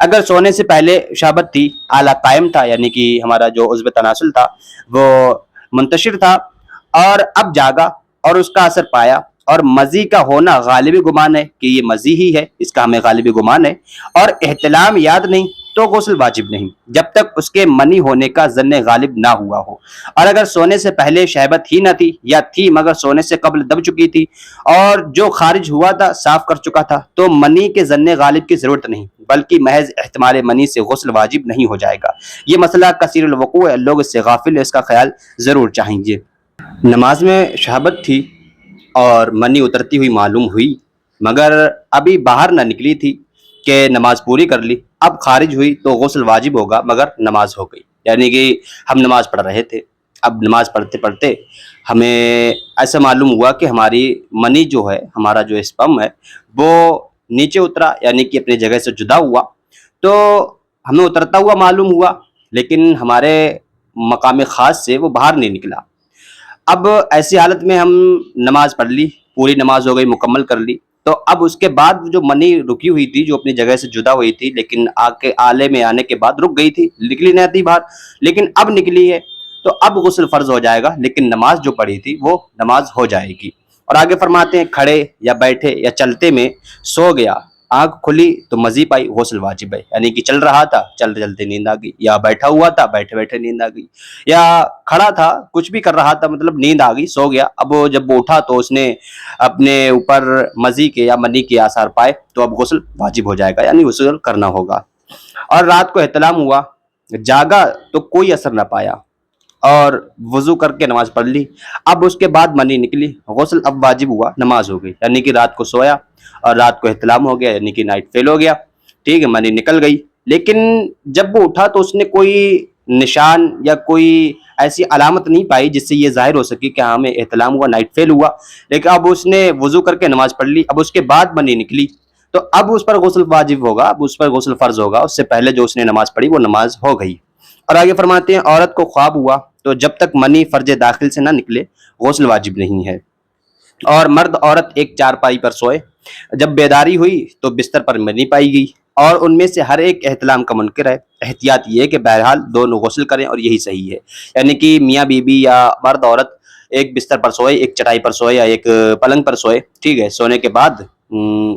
اگر سونے سے پہلے شہبت تھی، آلہ قائم تھا، یعنی کہ ہمارا جو عضو تناسل تھا وہ منتشر تھا، اور اب جاگا اور اس کا اثر پایا، اور مزی کا ہونا غالبی گمان ہے کہ یہ مزی ہی ہے، اس کا ہمیں غالبی گمان ہے، اور احتلام یاد نہیں، تو غسل واجب نہیں جب تک اس کے منی ہونے کا ظن غالب نہ ہوا ہو۔ اور اگر سونے سے پہلے شہبت ہی نہ تھی، یا تھی مگر سونے سے قبل دب چکی تھی، اور جو خارج ہوا تھا صاف کر چکا تھا، تو منی کے ظن غالب کی ضرورت نہیں، بلکہ محض احتمال منی سے غسل واجب نہیں ہو جائے گا۔ یہ مسئلہ کثیر الوقوع ہے، لوگ اس سے غافل ہیں، اس کا خیال ضرور چاہیں گے۔ نماز میں شہبت تھی اور منی اترتی ہوئی معلوم ہوئی، مگر ابھی باہر نہ نکلی تھی کہ نماز پوری کر لی، اب خارج ہوئی تو غسل واجب ہوگا مگر نماز ہو گئی۔ یعنی کہ ہم نماز پڑھ رہے تھے، اب نماز پڑھتے پڑھتے ہمیں ایسا معلوم ہوا کہ ہماری منی جو ہے، ہمارا جو اسپم ہے وہ نیچے اترا، یعنی کہ اپنی جگہ سے جدا ہوا، تو ہمیں اترتا ہوا معلوم ہوا، لیکن ہمارے مقام خاص سے وہ باہر نہیں نکلا۔ اب ایسی حالت میں ہم نماز پڑھ لی، پوری نماز ہو گئی، مکمل کر لی، تو اب اس کے بعد جو منی رکی ہوئی تھی، جو اپنی جگہ سے جدا ہوئی تھی، لیکن آلے میں آنے کے بعد رک گئی تھی، نکلی نہ تھی باہر، لیکن اب نکلی ہے، تو اب غسل فرض ہو جائے گا، لیکن نماز جو پڑھی تھی وہ نماز ہو جائے گی۔ اور آگے فرماتے ہیں کھڑے یا بیٹھے یا چلتے میں سو گیا، آنکھ کھلی تو مزی پائی، غسل واجب ہے۔ یعنی کہ چل رہا تھا، چلتے چلتے نیند آ گئی، یا بیٹھا ہوا تھا، بیٹھے بیٹھے نیند آ گئی، یا کھڑا تھا کچھ بھی کر رہا تھا، مطلب نیند آ گئی، سو گیا، اب وہ جب وہ اٹھا تو اس نے اپنے اوپر مزی کے یا منی کے آثار پائے، تو اب غسل واجب ہو جائے گا، یعنی غسل کرنا ہوگا۔ اور رات کو احتلام ہوا، جاگا تو کوئی اثر نہ پایا، اور وضو کر کے نماز پڑھ لی، اب اس کے بعد منی نکلی، غسل اب واجب ہوا، نماز ہو گئی۔ یعنی کہ رات کو سویا اور رات کو احتلام ہو گیا، یعنی کہ نائٹ فیل ہو گیا، ٹھیک ہے، منی نکل گئی، لیکن جب وہ اٹھا تو اس نے کوئی نشان یا کوئی ایسی علامت نہیں پائی جس سے یہ ظاہر ہو سکی کہ ہمیں احتلام ہوا، نائٹ فیل ہوا، لیکن اب اس نے وضو کر کے نماز پڑھ لی، اب اس کے بعد منی نکلی، تو اب اس پر غسل واجب ہوگا، اب اس پر غسل فرض ہوگا، اس سے پہلے جو اس نے نماز پڑھی وہ نماز ہو گئی۔ اور آگے فرماتے ہیں عورت کو خواب ہوا تو جب تک منی فرج داخل سے نہ نکلے غسل واجب نہیں ہے۔ اور مرد عورت ایک چارپائی پر سوئے، جب بیداری ہوئی تو بستر پر منی پائی گئی، اور ان میں سے ہر ایک احتلام کا منکر ہے، احتیاط یہ ہے کہ بہرحال دونوں غسل کریں، اور یہی صحیح ہے۔ یعنی کہ میاں بیوی یا مرد عورت ایک بستر پر سوئے، ایک چٹائی پر سوئے، یا ایک پلنگ پر سوئے، ٹھیک ہے، سونے کے بعد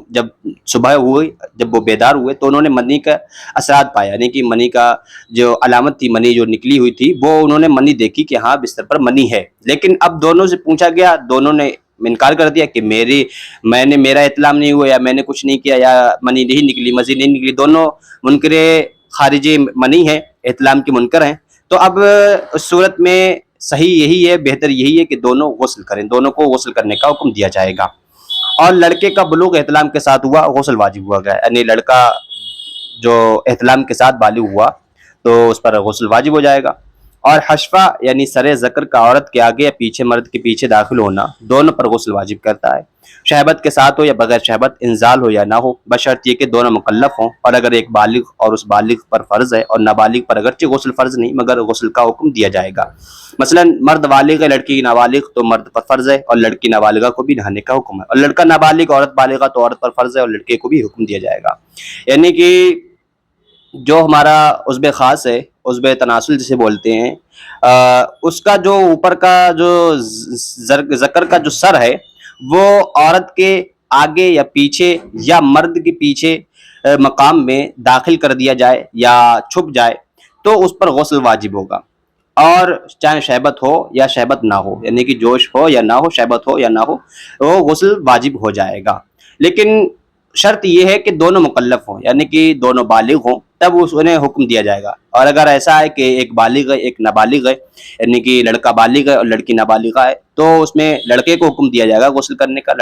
جب صبح ہوئی، جب وہ بیدار ہوئے تو انہوں نے منی کا اثرات پایا، یعنی کہ منی کا جو علامت تھی، منی جو نکلی ہوئی تھی، وہ انہوں نے منی دیکھی کہ ہاں بستر پر منی ہے، لیکن اب دونوں سے پوچھا گیا، دونوں نے انکار کر دیا کہ میرا اطلاع نہیں ہوا، یا میں نے کچھ نہیں کیا، یا منی نہیں نکلی، مزید نہیں نکلی، دونوں منکر خارجی منی ہے، اطلاع کے منکر ہیں۔ تو اب اس صورت میں صحیح یہی ہے، بہتر یہی ہے کہ دونوں غسل کریں، دونوں کو غسل کرنے کا حکم دیا جائے گا۔ اور لڑکے کا بلوغ احتلام کے ساتھ ہوا، غسل واجب ہوا گیا، یعنی لڑکا جو احتلام کے ساتھ بالغ ہوا تو اس پر غسل واجب ہو جائے گا۔ اور حشفہ یعنی سر ذکر کا عورت کے آگے یا پیچھے، مرد کے پیچھے داخل ہونا، دونوں پر غسل واجب کرتا ہے، شہبت کے ساتھ ہو یا بغیر شہبت، انزال ہو یا نہ ہو، بشرط یہ کہ دونوں مکلف ہوں، اور اگر ایک بالغ اور اس بالغ پر فرض ہے، اور نابالغ پر اگرچہ غسل فرض نہیں مگر غسل کا حکم دیا جائے گا۔ مثلا مرد بالغ ہے، لڑکی نابالغ، تو مرد پر فرض ہے، اور لڑکی نابالغہ کو بھی نہانے کا حکم ہے، اور لڑکا نابالغ عورت بالغہ تو عورت پر فرض ہے، اور لڑکے کو بھی حکم دیا جائے گا۔ یعنی کہ جو ہمارا عضو خاص ہے، عضو تناسل جسے بولتے ہیں، اس کا جو اوپر کا جو ذکر کا جو سر ہے وہ عورت کے آگے یا پیچھے یا مرد کے پیچھے مقام میں داخل کر دیا جائے یا چھپ جائے تو اس پر غسل واجب ہوگا، اور چاہے شہبت ہو یا شہبت نہ ہو، یعنی کہ جوش ہو یا نہ ہو، شہبت ہو یا نہ ہو، وہ غسل واجب ہو جائے گا، لیکن شرط یہ ہے کہ دونوں مکلف ہوں، یعنی کہ دونوں بالغ ہوں، تب انہیں حکم دیا جائے گا۔ اور اگر ایسا ہے کہ ایک بالغ ہے ایک نابالغ ہے، یعنی کہ لڑکا بالغ ہے اور لڑکی نابالغہ ہے، تو اس میں لڑکے کو حکم دیا جائے گا غسل کرنے کا،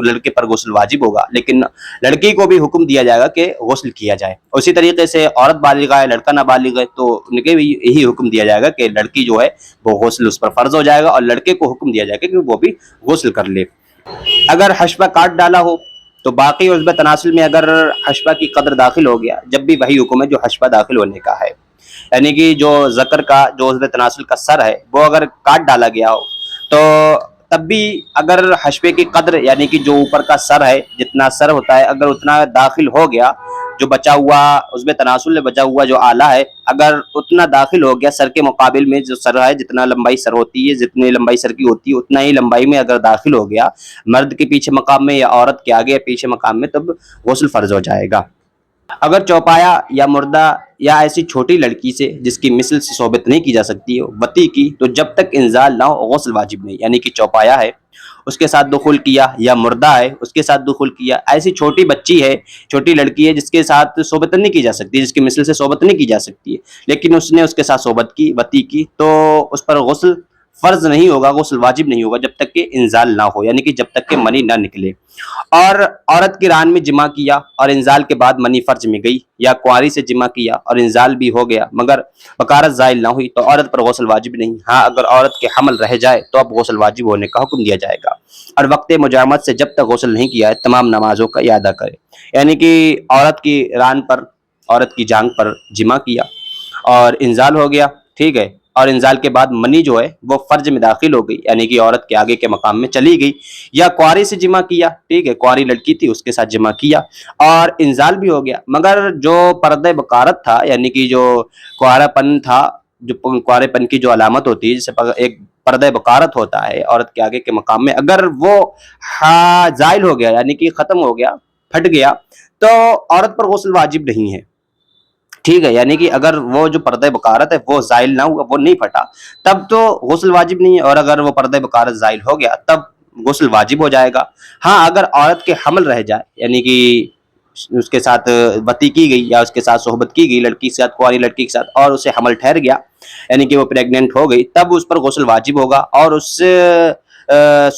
لڑکے پر غسل واجب ہوگا، لیکن لڑکی کو بھی حکم دیا جائے گا کہ غسل کیا جائے۔ اسی طریقے سے عورت بالغہ ہے، لڑکا نابالغ ہے، تو ان کے بھی یہی حکم دیا جائے گا کہ لڑکی جو ہے وہ غسل اس پر فرض ہو جائے گا، اور لڑکے کو حکم دیا جائے گا کہ وہ بھی غسل کر لے۔ اگر حشفہ کاٹ ڈالا ہو تو باقی عضو تناسل میں اگر حشفہ کی قدر داخل ہو گیا، جب بھی وہی حکم ہے جو حشفہ داخل ہونے کا ہے، یعنی کہ جو ذکر کا جو عضو تناسل کا سر ہے وہ اگر کاٹ ڈالا گیا ہو تو تب بھی اگر حشفے کی قدر، یعنی کہ جو اوپر کا سر ہے، جتنا سر ہوتا ہے، اگر اتنا داخل ہو گیا جو بچا ہوا اس میں تناسل میں بچا ہوا جو آلہ ہے اگر اتنا داخل ہو گیا سر کے مقابل میں، جو سر ہے جتنا لمبائی سر ہوتی ہے، جتنی لمبائی سر کی ہوتی ہے اتنا ہی لمبائی میں اگر داخل ہو گیا مرد کے پیچھے مقام میں یا عورت کے آگے یا پیچھے مقام میں، تب غسل فرض ہو جائے گا۔ اگر چوپایا یا مردہ یا ایسی چھوٹی لڑکی سے جس کی مثل سے صحبت نہیں کی جا سکتی ہو وطی کی، تو جب تک انزال نہ ہو غسل واجب نہیں، یعنی کہ چوپایا ہے اس کے ساتھ دخول کیا یا مردہ ہے اس کے ساتھ دخول کیا، ایسی چھوٹی بچی ہے، چھوٹی لڑکی ہے جس کے ساتھ صحبت نہیں کی جا سکتی، جس کی مثل سے صحبت نہیں کی جا سکتی ہے، لیکن اس نے اس کے ساتھ صحبت کی وطی کی، تو اس پر غسل فرض نہیں ہوگا، غسل واجب نہیں ہوگا جب تک کہ انزال نہ ہو، یعنی کہ جب تک کہ منی نہ نکلے۔ اور عورت کی ران میں جمع کیا اور انزال کے بعد منی فرج میں گئی، یا کنواری سے جمع کیا اور انزال بھی ہو گیا مگر بکارت زائل نہ ہوئی، تو عورت پر غسل واجب نہیں۔ ہاں اگر عورت کے حمل رہ جائے تو اب غسل واجب ہونے کا حکم دیا جائے گا۔ اور وقت مجامعت سے جب تک غسل نہیں کیا ہے تمام نمازوں کا اعادہ کرے، یعنی کہ عورت کی ران پر، عورت کی جانگ پر جمع کیا اور انزال ہو گیا، ٹھیک ہے، اور انزال کے بعد منی جو ہے وہ فرج میں داخل ہو گئی، یعنی کہ عورت کے آگے کے مقام میں چلی گئی، یا کنواری سے جمع کیا، ٹھیک ہے، کنواری لڑکی تھی اس کے ساتھ جمع کیا اور انزال بھی ہو گیا، مگر جو پردہ بکارت تھا، یعنی کہ جو کنوارا پن تھا، جو کنوارے پن کی جو علامت ہوتی ہے، جسے ایک پردہ بکارت ہوتا ہے عورت کے آگے کے مقام میں، اگر وہ زائل ہو گیا یعنی کہ ختم ہو گیا، پھٹ گیا، تو عورت پر غسل واجب نہیں ہے، ٹھیک ہے، یعنی کہ اگر وہ جو پردہ بکارت ہے وہ زائل نہ ہوا، وہ نہیں پھٹا، تب تو غسل واجب نہیں ہے، اور اگر وہ پردہ بکارت زائل ہو گیا تب غسل واجب ہو جائے گا۔ ہاں اگر عورت کے حمل رہ جائے، یعنی کہ اس کے ساتھ وطی کی گئی یا اس کے ساتھ صحبت کی گئی لڑکی کے ساتھ، کنواری لڑکی کے ساتھ، اور اسے حمل ٹھہر گیا، یعنی کہ وہ پریگننٹ ہو گئی، تب اس پر غسل واجب ہوگا، اور اس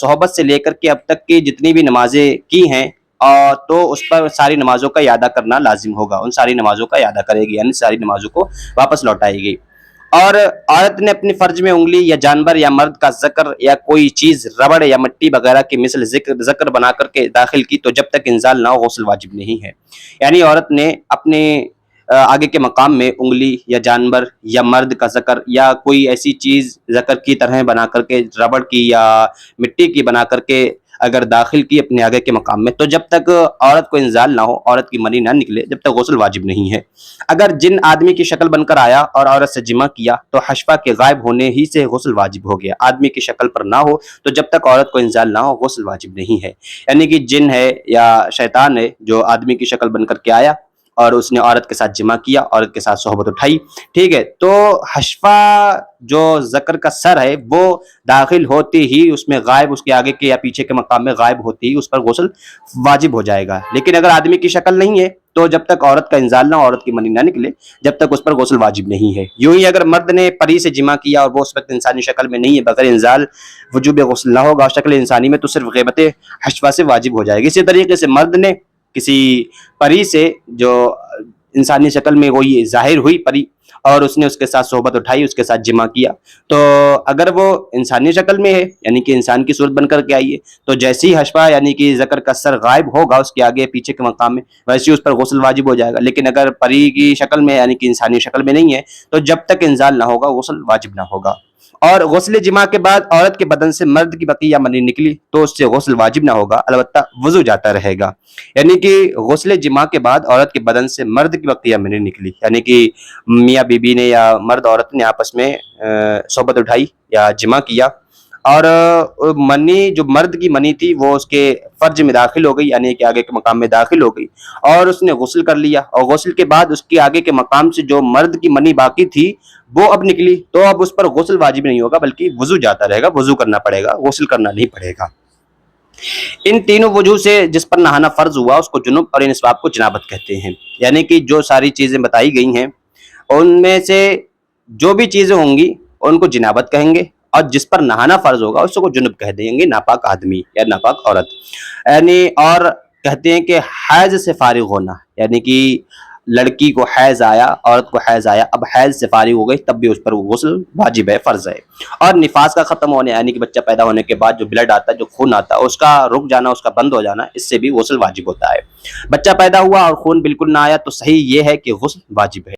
صحبت سے لے کر کے اب تک کی جتنی بھی نمازیں کی ہیں تو اس پر ساری نمازوں کا اعادہ کرنا لازم ہوگا، ان ساری نمازوں کا اعادہ کرے گی، یعنی ساری نمازوں کو واپس لوٹائے گی۔ اور عورت نے اپنی فرج میں انگلی یا جانور یا مرد کا ذکر یا کوئی چیز ربڑ یا مٹی وغیرہ کی مثل ذکر بنا کر کے داخل کی، تو جب تک انزال نہ ہو غسل واجب نہیں ہے، یعنی عورت نے اپنے آگے کے مقام میں انگلی یا جانور یا مرد کا ذکر یا کوئی ایسی چیز ذکر کی طرح بنا کر کے، ربڑ کی یا مٹی کی بنا کر کے اگر داخل کی اپنے آگے کے مقام میں، تو جب تک عورت کو انزال نہ ہو، عورت کی منی نہ نکلے، جب تک غسل واجب نہیں ہے۔ اگر جن آدمی کی شکل بن کر آیا اور عورت سے جمع کیا تو حشفہ کے غائب ہونے ہی سے غسل واجب ہو گیا، آدمی کی شکل پر نہ ہو تو جب تک عورت کو انزال نہ ہو غسل واجب نہیں ہے، یعنی کہ جن ہے یا شیطان ہے جو آدمی کی شکل بن کر کے آیا اور اس نے عورت کے ساتھ جمع کیا، عورت کے ساتھ صحبت اٹھائی، ٹھیک ہے، تو حشفہ جو ذکر کا سر ہے وہ داخل ہوتے ہی اس میں غائب، اس کے آگے کے یا پیچھے کے مقام میں غائب ہوتی ہی اس پر غسل واجب ہو جائے گا۔ لیکن اگر آدمی کی شکل نہیں ہے تو جب تک عورت کا انزال نہ ہو، عورت کی منی نہ نکلے، جب تک اس پر غسل واجب نہیں ہے۔ یوں ہی اگر مرد نے پری سے جمع کیا اور وہ اس وقت انسانی شکل میں نہیں ہے، بغیر انزال وجوب غسل نہ ہوگا، شکل انسانی میں تو صرف غیبت حشفہ سے واجب ہو جائے گی۔ اسی طریقے سے مرد نے کسی پری سے جو انسانی شکل میں وہی ظاہر ہوئی پری اور اس نے اس کے ساتھ صحبت اٹھائی، اس کے ساتھ جمع کیا، تو اگر وہ انسانی شکل میں ہے یعنی کہ انسان کی صورت بن کر کے آئی ہے، تو جیسی حشفہ یعنی کہ ذکر کا سر غائب ہوگا اس کے آگے پیچھے کے مقام میں، ویسے اس پر غسل واجب ہو جائے گا۔ لیکن اگر پری کی شکل میں یعنی کہ انسانی شکل میں نہیں ہے تو جب تک انزال نہ ہوگا غسل واجب نہ ہوگا۔ اور غسل جماع کے بعد عورت کے بدن سے مرد کی بقیہ منی نکلی تو اس سے غسل واجب نہ ہوگا، البتہ وضو جاتا رہے گا، یعنی کہ غسل جماع کے بعد عورت کے بدن سے مرد کی بقیہ منی نکلی، یعنی کہ میاں بیوی نے یا مرد عورت نے آپس میں صحبت اٹھائی یا جمع کیا، اور منی جو مرد کی منی تھی وہ اس کے فرج میں داخل ہو گئی، یعنی کہ آگے کے مقام میں داخل ہو گئی، اور اس نے غسل کر لیا، اور غسل کے بعد اس کے آگے کے مقام سے جو مرد کی منی باقی تھی وہ اب نکلی، تو اب اس پر غسل واجب نہیں ہوگا بلکہ وضو جاتا رہے گا، وضو کرنا پڑے گا، غسل کرنا نہیں پڑے گا۔ ان تینوں وجوہ سے جس پر نہانا فرض ہوا اس کو جنب، اور ان اسباب کو جنابت کہتے ہیں، یعنی کہ جو ساری چیزیں بتائی گئی ہیں ان میں سے جو بھی چیزیں ہوں گی ان کو جنابت کہیں گے، اور جس پر نہانا فرض ہوگا اس کو جنب کہہ دیں گے، ناپاک آدمی یا ناپاک عورت، یعنی اور کہتے ہیں کہ حیض سے فارغ ہونا، یعنی کہ لڑکی کو حیض آیا، عورت کو حیض آیا، اب حیض سے فارغ ہو گئی تب بھی اس پر غسل واجب ہے، فرض ہے۔ اور نفاس کا ختم ہونے یعنی کہ بچہ پیدا ہونے کے بعد جو بلڈ آتا ہے، جو خون آتا ہے، اس کا رک جانا، اس کا بند ہو جانا، اس سے بھی غسل واجب ہوتا ہے۔ بچہ پیدا ہوا اور خون بالکل نہ آیا تو صحیح یہ ہے کہ غسل واجب ہے۔